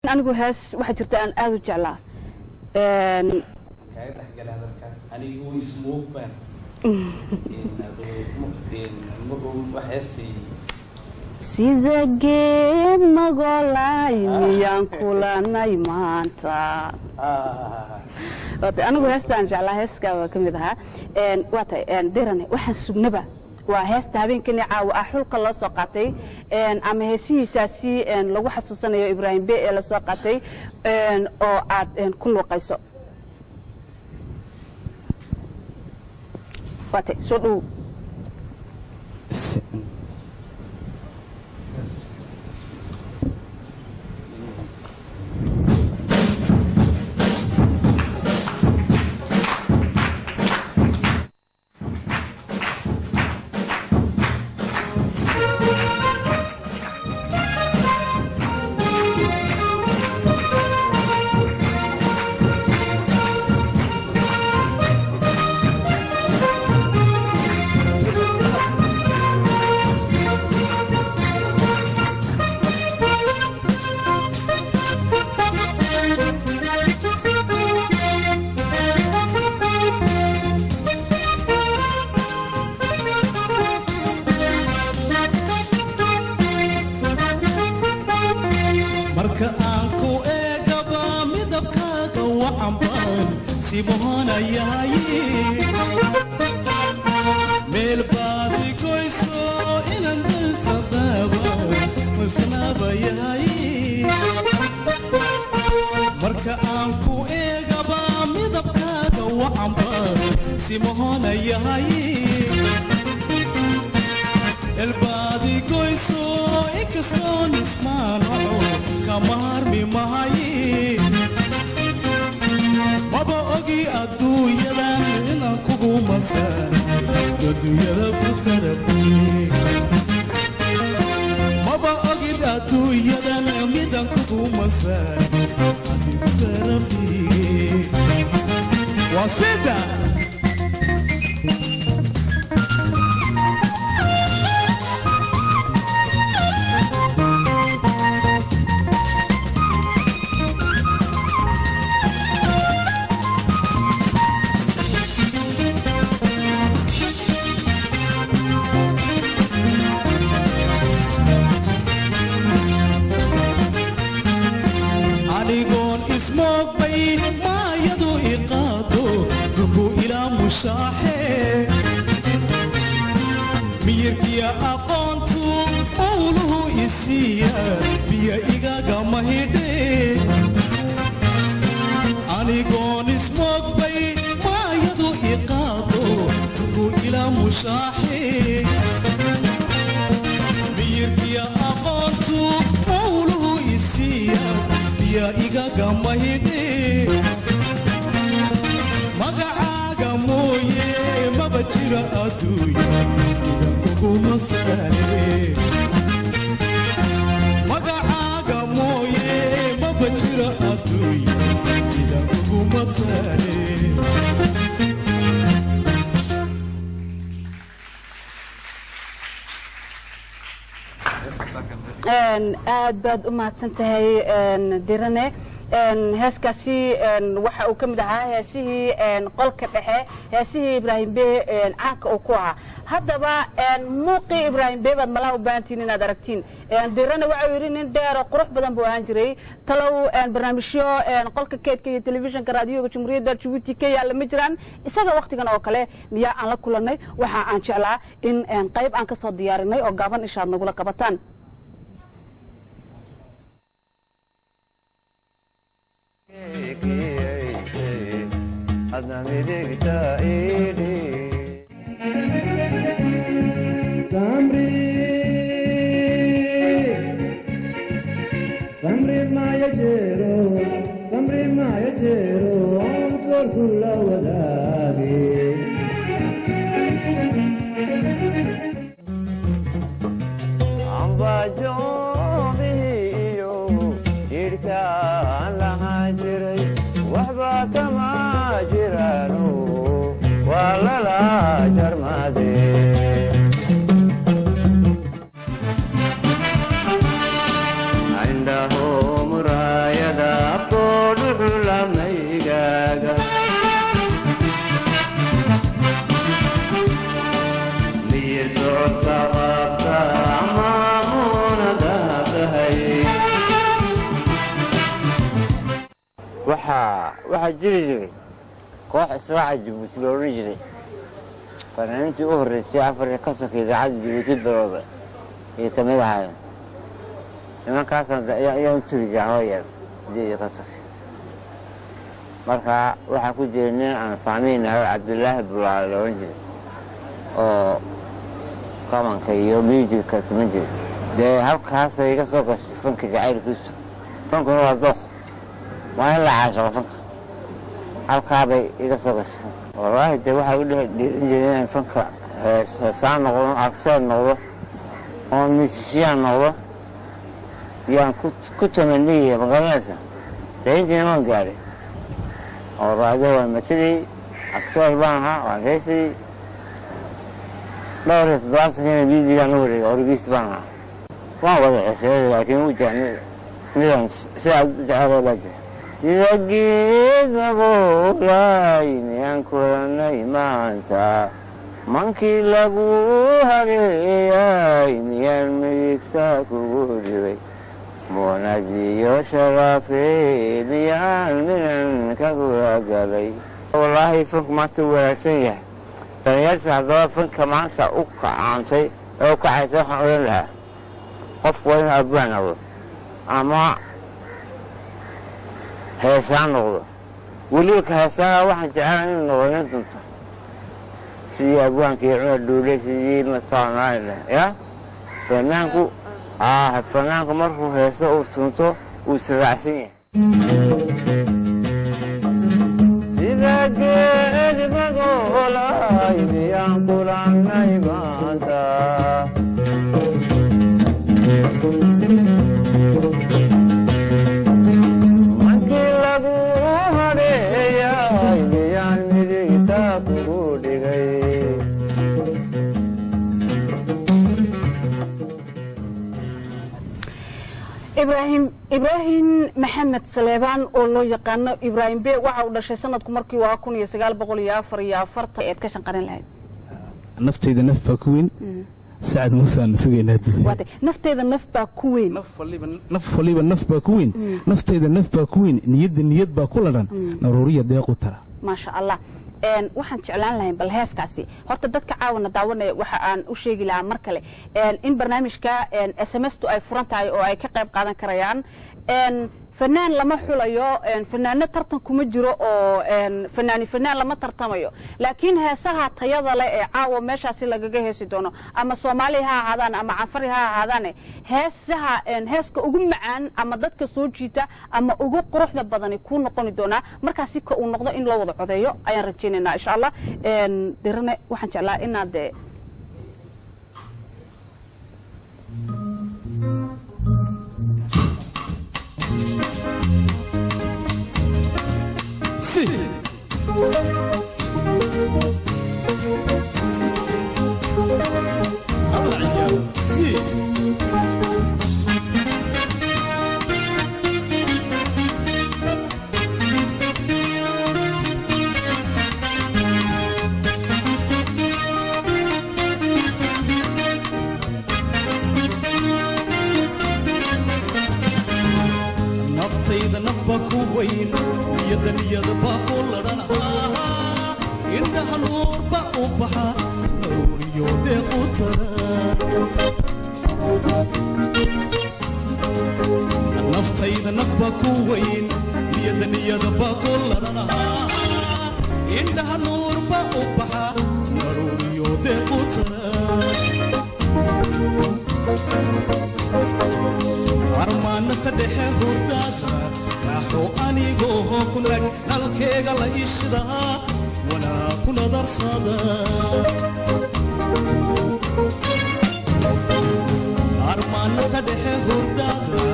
أنا أقول هاس واحد جرت أن أذو جعله كايد أحجل هذا الكلام أنا يقول سموك بان إن مقوم وحسي سيدا جيم مقولاي ميان كولانا مانتا أنا أقول هاس تان جعله هاس كم ذا واتي ديرني واحد سبنبه وهست هابين كني عاو أحلق الله سقطي أما هسي ساسي لو حسوسنا يا إبراهيم بي الله سقطي أو عاد كل قيسو واتي سودو سيبونا ياي ميل بادي كويسو إلى الصدابة مسنابة ياي مركا أنكو إيقابا ميدبكا وعمبا سيبونا ياي البادي كويسو إكسون اسمانو كمار ميماي Baba ogi adu yadan ina kugu masar adu yada kukarabi Baba ogi adu yadan midan kugu masar adu kukarabi Wasida صاحي ميركي أقانتو قوله يسيا بيا إيغا مهيدي أني قون اسمك بي ما يدو إيقاظو تكو إلى مشاحي ميركي أقانتو قوله يسيا بيا إيغا مهيدي bajira aduya idan kugu masale magaaga mooye ma bajira aduya idan kugu masale aad baad u mahadsantahay dirane heeskaasi waxa uu ka mid ahaa heesihii qolka dhexe heesihii Ibraahim Bey caanka uu ku ahaa haddaba muuqii Ibraahim Bey baad malaha u baahantiin inaad aragtiin dirana waxa uu yiri nin dheer oo qurux badan buu ahaan jiray talow barnaamijyo qolka keedka iyo telefishinka raadiyoga Jamhuuriyadda Djibouti ka yaala ma jiraan isaga waqtigan oo kale miyaa aan la kulanay waxa aan jeclaa in qayb aan ka soo diyaarinay oo gaaban inshaad nagula qabataan Samri maya jero ansor kulla wadagi amba jobiyo irka la hajiray wahba kama jirano wala la jarmade عنده مرايا waxaa jiri jiray koox israaca Jabuuti la oran jiray fanaaniintii u horreysay Afrika ka sokay idaacadda Jabuuti bilowday iyo ka mid ahaayeen nimankaasna ayaa u tiri jahooyar diiday ka sokay marka waxaa ku jiray nin aan fahmaynayo Cabdullaahi Bulaale la oran jiray oo kamanka iyo miijirka tuman jiray dee halkaasay iga soo gashay fanka jacaylkiisu fankuna waa dooq waa in la caashaqo fanka halkaabay iga soo gashay wallaahi dee waxaa u dhirin jiray inaan fanka heesaan noqdo agseen noqdo oo miisishiyaan noqdo yaan ku tamaniyaya magaranaysa dee intiina waan gaadhay oo raado waan matadii agseel baan ahaa waan heesay dhowr iyo 70 miisigaan u wareegay origiis baan ahaa waan wada ceesay laakiin u jecmay midaan sidaas u jeclay baa jira sida geed magoolay miyaan kulanay maanta mankii lagu hareeyay miyaan midigta kugu dhibay muunadiyo sharafee miyaan minan ka kula galay wallaahi fanku maanta u wanaagsan yahay dhallinyarta haddaba fanka maanta u kacaantay ee u kacaysa waxaan odhan lahaa qofku waa inuu abwaan noqdo ama heesaan noqdo weliba ka heesaana waxaan jecelahay inuu noqdo nin dunta sidii abwaankii Cumar Dhuule sidii mataqaanaa ya fanaanku markuu heeso uu sunto uu siraacsan yahay sida geed magoolay miyaan kulanay maanta mankii lagu hareeyay miyaan midigta kugu dhigay ibraahim maxamed saleebaan oo loo yaqaano ibraahim be waxa uu dhashay sanadku markii waa 1944 eed ka shanqarin lahayd naftayda naf baa ku weyn سعد موسى نسوينا نفتيدا نف باكوين نف وليبا نف باكوين نفتيدا نف باكوين نيد باكولدان نروريه ديقو ترى ما شاء الله waxaan jeclaan lahayn bal heeskaasi horta dadka caawana daawanaya waxa aan u sheegi lahaa mar kale in barnaamijka SMS-tu ay furan tahay oo ay ka qayb qaadan karayaan فنان لما حليو فنان ترتم كم جرو أو فنان لما ترتميو لكن هسها تيضا لا عاو مش هسي لجيه سيدونه أما صومالي ها هذان أما عفري ها هذان هسها هسك أقوم عن أما ضدك سوجيتا أما أقوم قروح ذا بدن يكون نقول دونا مركزي كونقض إن لو وضع ذيو أي رجينا إن شاء الله درنا وحن شاء الله إن هذا Si. Allah ya. Si. naftayda nafba ku weyn niyada baqoladana indhaha nuurba u baxa nuuriyo deequtara naftayda nafba ku weyn niyada baqoladana indhaha nuurba u baxa nuuriyo deequtara armaanata dhexe hurdada raaxo anigoo ku nag nalkeega la ishdaa walaa ku nadarsada armaanata dhexe hurdada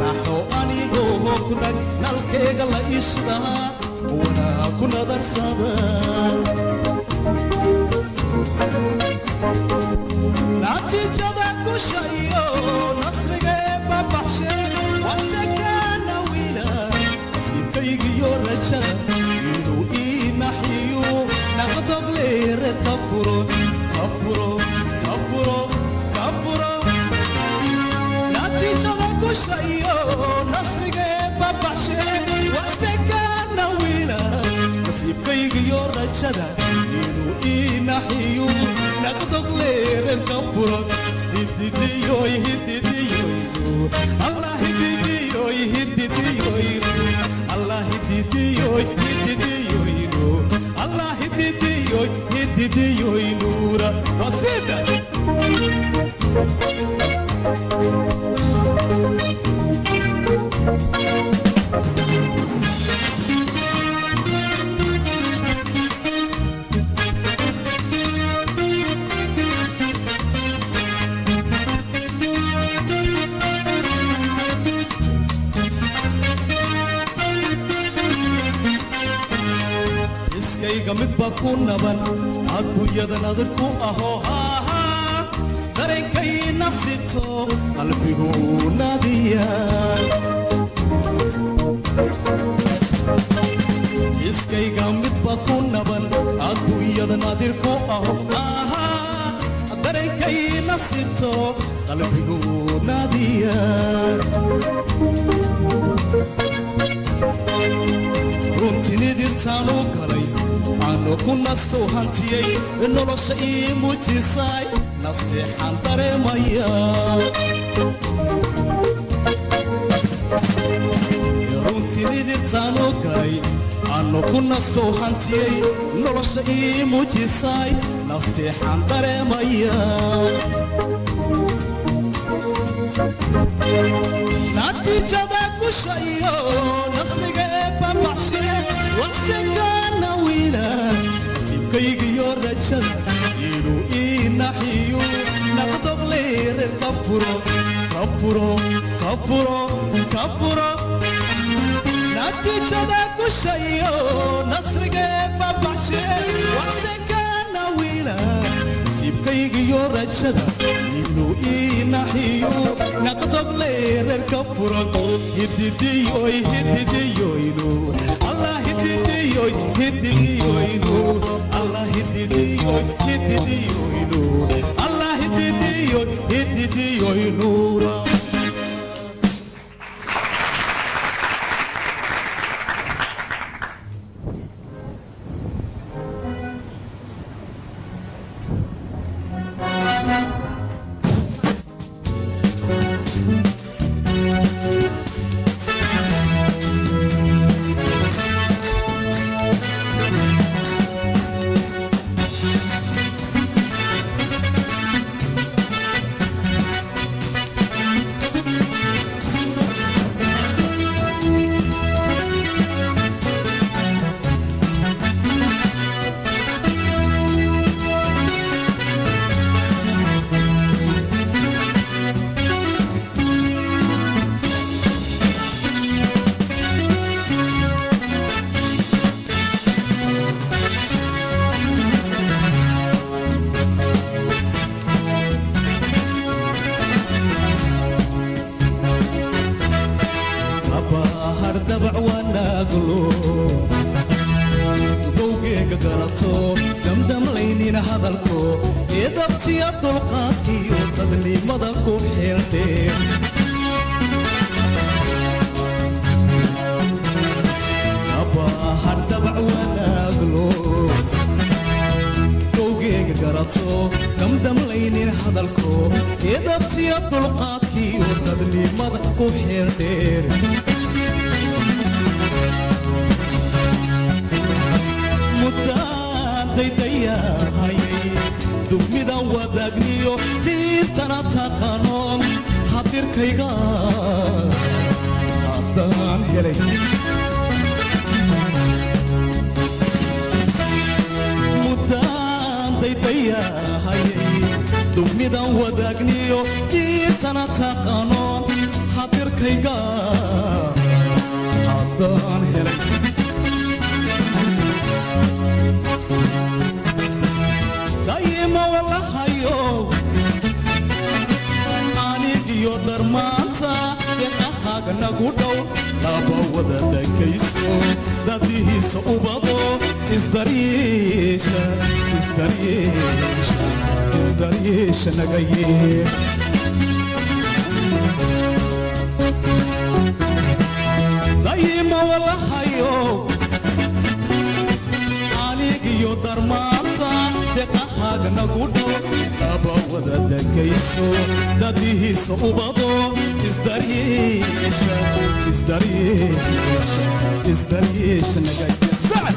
raaxo anigoo ku nag nalkeega la ishdaa walaa ku nadarsada natiijada gushayo nasriga وسكان ويلا سيديو رجل إنو إنحيو نغضب لير كفرو نتيجة لكو شيء نصر جيب بحشي وسكان rajada inuu inaxiyo naqdog leerarka furo hididiyoy hididiyoy allah hididiyoy hididiyoy allah hididiyoy hididiyoy allah hididiyoy hididiyoy nuura wasida iskayga midba ku naban adduunyadan adarku aho dareenkayna sito qalbigu nadiya iskayga midba ku naban adduunyadan adarku aho dareenkayna sito qalbigu nadiya runtinidintaanu galay aanu ku nasto hantiyey nolosha ii muujisay nasteexaan dareemaya runtinidintaanu galay aanu ku nasto hantiyey nolosha ii muujisay nasteexaan dareemaya natiijada gushayo nasriga eebbabaxshe wasekaana wiila nasiibkaygiyo rajada inuu inaxiyo naqdog leerer ka furo ka furo ka furo ka furo natiijada gushayo nasriga eebbabaxshe wasekaana wiila nasiibkaygiyo rajada inuu inaxiyo naqdog leerer ka furo hididiyoy hididiyoynu allah hididiyoy hididiyoynu allah hididiyoy hididiyoynu allah hididiyoy hididiyoynuura nagu dhow aba wada dakayso dadihiisa ubado isdaryeesha nagayasacad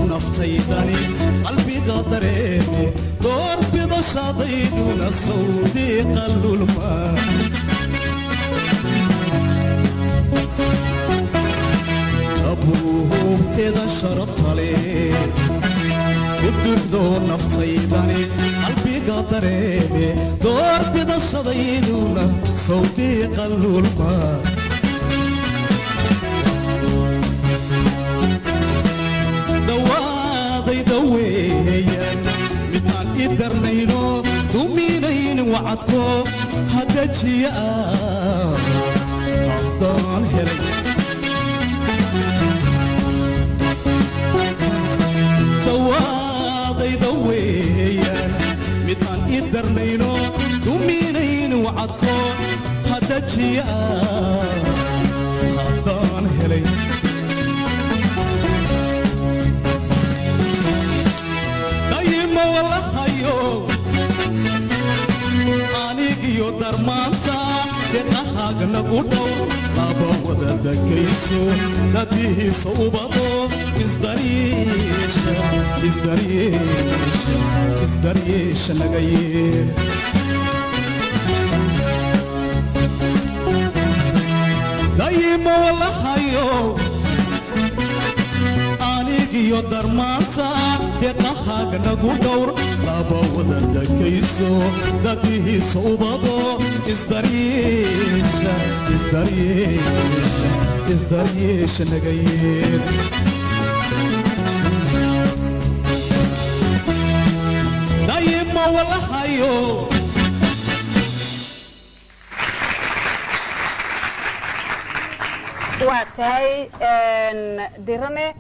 naftaydaani qalbiga dareeme door bidashadayduna sawdii qalulma abuhubteeda sharaftale uduxdo naftaydani qalbiga dareeme door bidashadayduna sawdii qalulma midaan i darnayno duminayn wacadko hadajiya haddaan helay dawaadayda weeyaan midaan i darnayno duminayn wacadko hadajiya haddaan helay anigiyo darmaanta deqahaaga nagu dhow aba wada dakayso dadihiisa ubado isdaryeesha naga yeel dayimo walahayo anigiyo darmaanta deqahaaga nagu dhowr laba wada dakayso dadihiisa ubado isdaryeesha naga yeel dayimo walahayo waa tahay dirane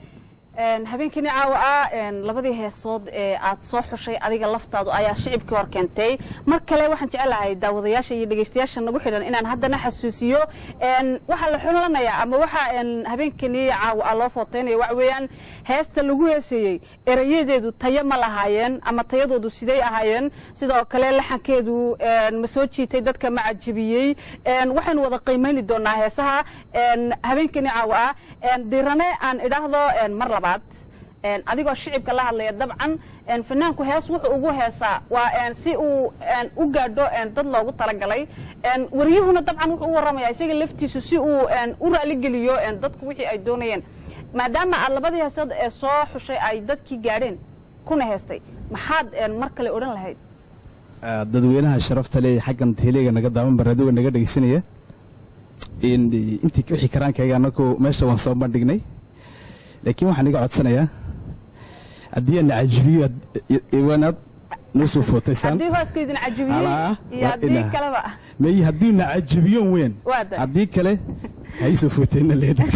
habeenkii caawa labadii heesood ee aad soo xushay adiga laftaadu ayaa shicibkii hor keentay mar kale waxaan jecelahay daawadayaasha iyo dhageystayaasha nagu xidhan inaan haddana xasuusiyo waxa la xulanayaa ama waxa habeenkii caawa loo footeynayo wax weeyaan heesta lagu heesayay erayadeedu tayo ma lahaayeen ama tayadoodu siday ahaayeen sidoo kale laxankeedu ma soo jiitay dadka ma cajabiyey waxaan wada qiimeyn doonaa heesaha habeenkii caawa dirane aan idhaahdo mar labaad adigoo shicibka la hadlaya dabcan fanaanku hees wuxuu ugu heesaa waa si uu u gaadho dad loogu talagalay wariyuhuna dabcan wuxuu u waramayaa isaga laftiisu si uu u raali geliyo dadku wixii ay doonayeen maadaama aad labadii heesood ee soo xushay ay dadkii gaadheen kuna heestay maxaad mar kale odhan lahayd dadweynaha sharafta leh xaggan teleega naga daawan baraadooga naga dhageysanaya intii wixii karaankayga annagu meesha waan soo bandhignay laakiin waxaan iga codsanayaa haddii aan cajibiyo wanaad noo soo footaysaan haddii hooskaydin cajibiyey iyo haddii kaleba haddii na cajibiyo weyn haddii kale ha ii soo footayna leedahay